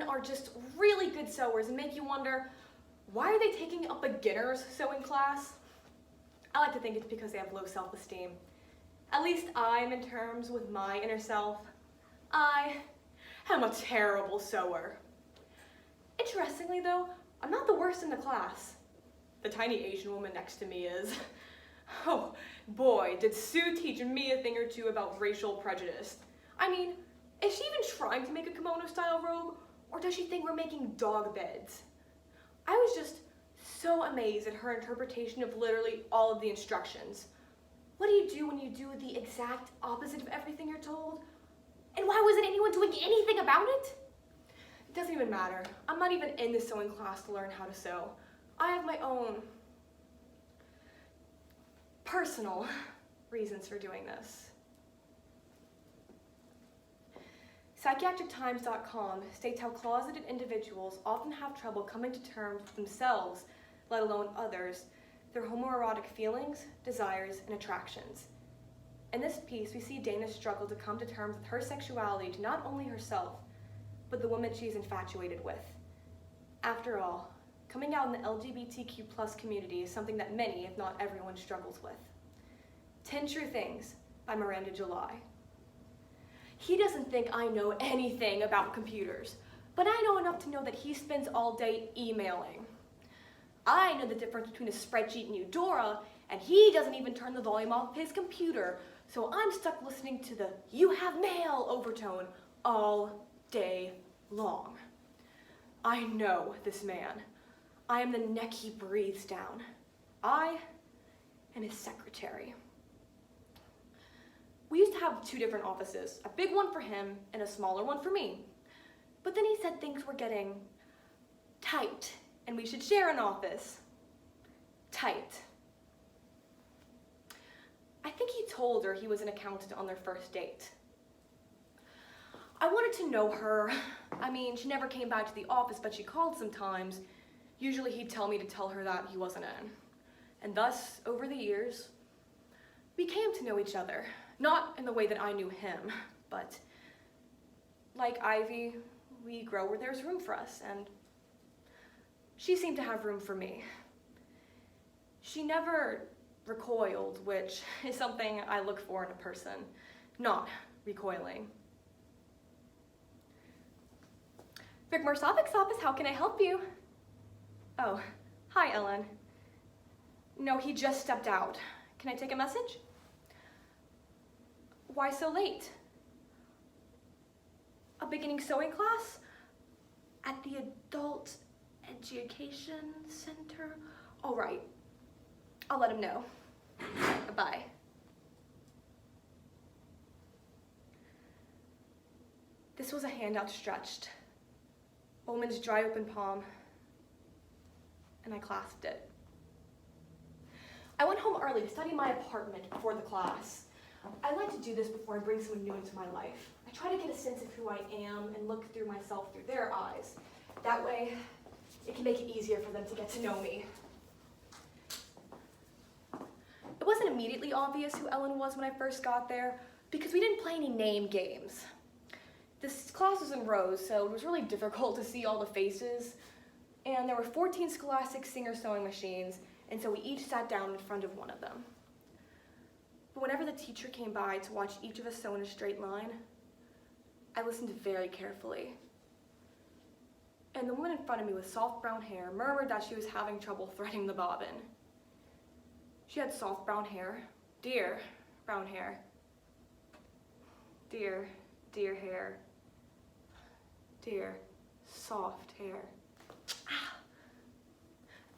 children are just really good sewers and make you wonder, why are they taking a beginner's sewing class? I like to think it's because they have low self-esteem. At least I am in terms with my inner self. I am a terrible sewer. Interestingly though, I'm not the worst in the class. The tiny Asian woman next to me is. Oh boy, did Sue teach me a thing or two about racial prejudice. I mean, is she even trying to make a kimono-style robe, or does she think we're making dog beds? I was just so amazed at her interpretation of literally all of the instructions. What do you do when you do the exact opposite of everything you're told? And why wasn't anyone doing anything about it? It doesn't even matter. I'm not even in the sewing class to learn how to sew. I have my own personal reasons for doing this. PsychiatricTimes.com states how closeted individuals often have trouble coming to terms with themselves, let alone others, their homoerotic feelings, desires, and attractions. In this piece, we see Dana's struggle to come to terms with her sexuality to not only herself, but the woman she's infatuated with. After all, coming out in the LGBTQ+ community is something that many, if not everyone, struggles with. 10 True Things by Miranda July. He doesn't think I know anything about computers, but I know enough to know that he spends all day emailing. I know the difference between a spreadsheet and Eudora, and he doesn't even turn the volume off of his computer, so I'm stuck listening to the "you have mail" overtone all day long. I know this man. I am the neck he breathes down. I am his secretary. We used to have 2 different offices, a big one for him and a smaller one for me. But then he said things were getting tight and we should share an office. Tight. I think he told her he was an accountant on their first date. I wanted to know her. I mean, she never came back to the office, but she called sometimes. Usually he'd tell me to tell her that he wasn't in. And thus, over the years, we came to know each other. Not in the way that I knew him, but like Ivy, we grow where there's room for us, and she seemed to have room for me. She never recoiled, which is something I look for in a person, not recoiling. Rick Marsavic's office, how can I help you? Oh, hi, Ellen. No, he just stepped out. Can I take a message? Why so late? A beginning sewing class? At the Adult Education Center? All right, I'll let him know. Bye. This was a hand outstretched, a woman's dry open palm, and I clasped it. I went home early to study my apartment before the class. I like to do this before I bring someone new into my life. I try to get a sense of who I am and look through myself through their eyes. That way, it can make it easier for them to get to know me. It wasn't immediately obvious who Ellen was when I first got there because we didn't play any name games. This class was in rows, so it was really difficult to see all the faces. And there were 14 Scholastic Singer sewing machines, and so we each sat down in front of one of them. But whenever the teacher came by to watch each of us sew in a straight line, I listened very carefully. And the woman in front of me with soft brown hair murmured that she was having trouble threading the bobbin. She had soft brown hair, dear brown hair, dear, dear hair, dear, soft hair.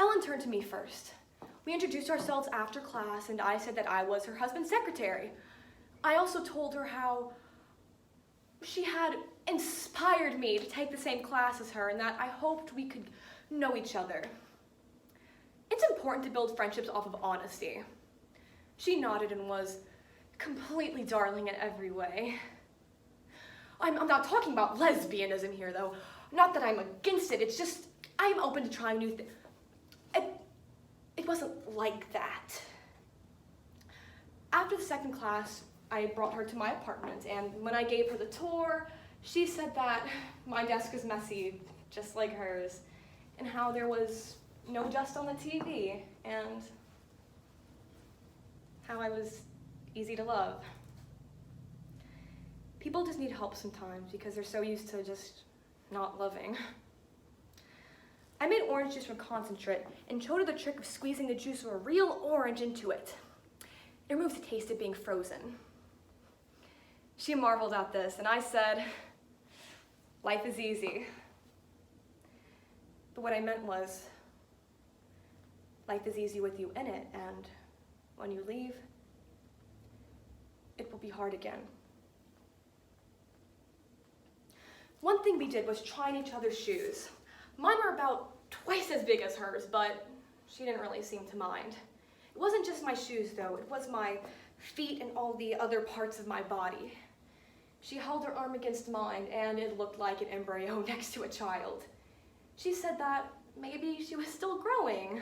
Ellen turned to me first. We introduced ourselves after class, and I said that I was her husband's secretary. I also told her how she had inspired me to take the same class as her and that I hoped we could know each other. It's important to build friendships off of honesty. She nodded and was completely darling in every way. I'm not talking about lesbianism here, though. Not that I'm against it, it's just I'm open to trying new things. It wasn't like that. After the second class, I brought her to my apartment, and when I gave her the tour, She said that my desk was messy, just like hers, and how there was no dust on the TV, and how I was easy to love. People just need help sometimes because they're so used to just not loving. I made orange juice from concentrate and showed her the trick of squeezing the juice of a real orange into it. It removes the taste of being frozen. She marveled at this, and I said, life is easy. But what I meant was, life is easy with you in it, and when you leave, it will be hard again. One thing we did was try on each other's shoes. Mine were about twice as big as hers, but she didn't really seem to mind. It wasn't just my shoes, though. It was my feet and all the other parts of my body. She held her arm against mine, and it looked like an embryo next to a child. She said that maybe she was still growing.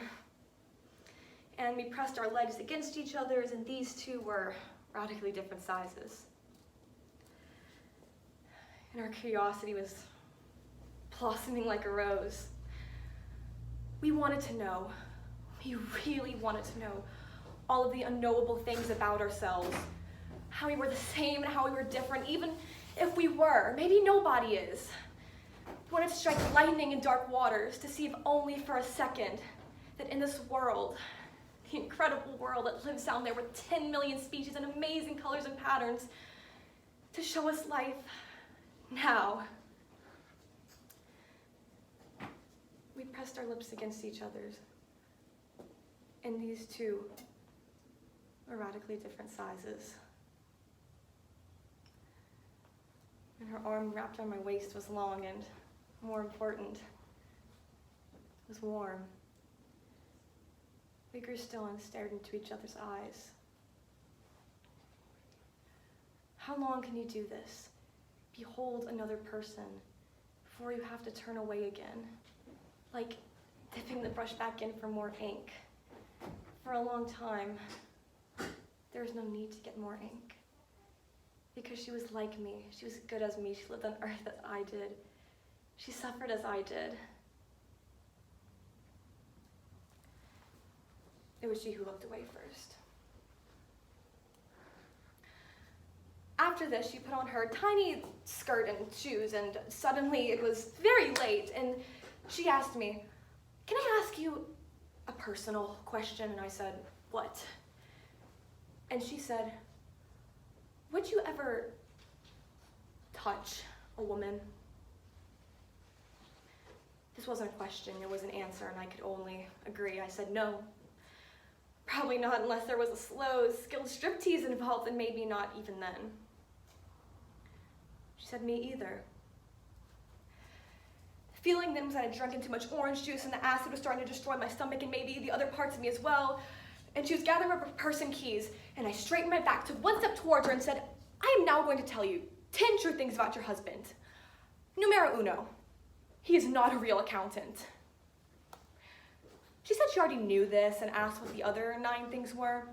And we pressed our legs against each other's, and these two were radically different sizes. And our curiosity was blossoming like a rose. We wanted to know, we really wanted to know all of the unknowable things about ourselves, how we were the same and how we were different, even if we were. Maybe nobody is. We wanted to strike lightning in dark waters to see if only for a second that in this world, the incredible world that lives down there with 10 million species and amazing colors and patterns, to show us life now. We pressed our lips against each other's, and these two were radically different sizes. And her arm wrapped around my waist was long and, more important, was warm. We grew still and stared into each other's eyes. How long can you do this? Behold another person before you have to turn away again, like dipping the brush back in for more ink. For a long time, there was no need to get more ink, because she was like me. She was good as me. She lived on earth as I did. She suffered as I did. It was she who looked away first. After this, she put on her tiny skirt and shoes, and suddenly it was very late, and she asked me, "Can I ask you a personal question?" And I said, "What?" And she said, "Would you ever touch a woman?" This wasn't a question, it was an answer, and I could only agree. I said, "No. Probably not unless there was a slow, skilled striptease involved, and maybe not even then." She said, "Me either." The feeling then was that I had drunken too much orange juice and the acid was starting to destroy my stomach and maybe the other parts of me as well. And she was gathering up her purse and keys, and I straightened my back, took one step towards her and said, "I am now going to tell you 10 true things about your husband. Numero uno, he is not a real accountant." She said she already knew this and asked what the other 9 things were.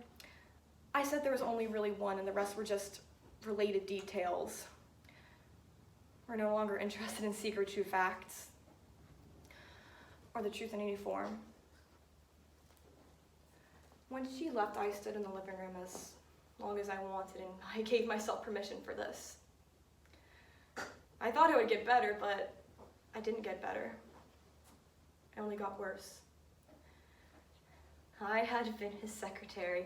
I said there was only really one and the rest were just related details. We're no longer interested in secret true facts or the truth in any form. When she left, I stood in the living room as long as I wanted, and I gave myself permission for this. I thought it would get better, but I didn't get better. It only got worse. I had been his secretary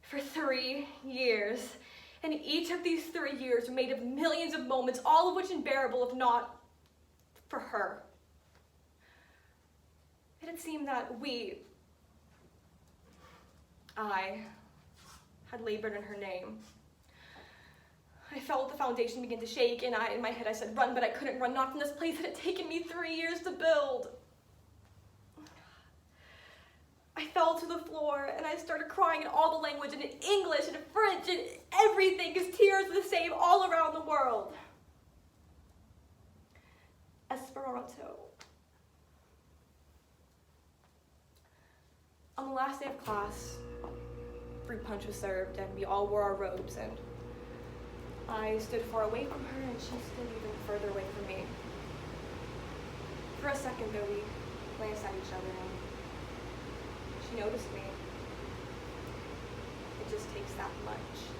for 3 years, and each of these 3 years were made of millions of moments, all of which unbearable if not for her. It had seemed that I had labored in her name. I felt the foundation begin to shake, and in my head I said, "Run," but I couldn't run, not from this place that had taken me 3 years to build. I fell to the floor, and I started crying in all the language, and in English, and in French, and everything, because tears are the same all around the world. Esperanto. On the last day of class, fruit punch was served, and we all wore our robes, and I stood far away from her, and she stood even further away from me. For a second, though, we glanced at each other, and she noticed me. It just takes that much.